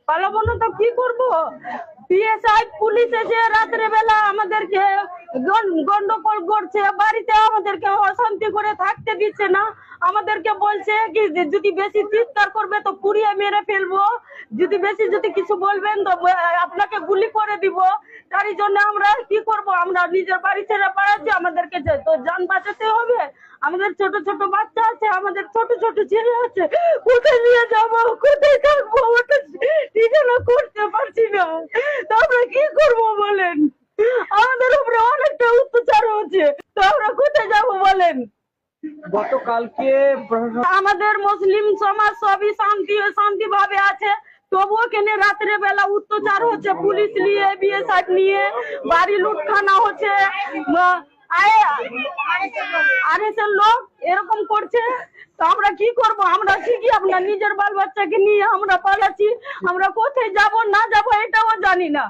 পালাবো না তো কি করবো? পিএসআই পুলিশ এসে রাত্রে বেলা আমাদেরকে গন্ডগোল করছে, বাড়িতে আমাদেরকে অশান্তি করে থাকতে দিচ্ছে না। আমাদেরকে বলছে কি যে যদি বেশি চিৎকার করবে তো পুড়িয়ে মেরে ফেলবো, যদি কিছু বলবেন তো আপনাকে গুলি করে দিব। তারই জন্য আমরা কি করব? আমরা নিজের বাড়ি ছেড়ে পালাচ্ছি, আমাদেরকে তো জান বাঁচাতে হবে। আমাদের ছোট ছোট বাচ্চা আছে, আমাদের ছোট ছোট ছেলে আছে, কোথায় নিয়ে যাবো, কোথায় থাকবো, ওটা ঠিকানা করতে পারছি না। তো আমরা কি করবো বলেন? আমাদের উপরে অনেকটা অত্যাচার হচ্ছে, তো আমরা কোথায় যাবো বলেন? গতকালকে আমাদের মুসলিম সমাজ সবই শান্তি ভাবে আছে, তবুও কেন রাত্রে বেলা অত্যাচার হচ্ছে, পুলিশ নিয়ে বিএসএফ নিয়ে বাড়ি লুটখানা হচ্ছে, আরএসএর লোক এরকম করছে। তো আমরা কি করব? আমরা ঠিকই আপনার নিজের বাল বাচ্চাকে নিয়ে আমরা পালাচ্ছি, আমরা কোথায় যাব না যাব এটাও জানি না।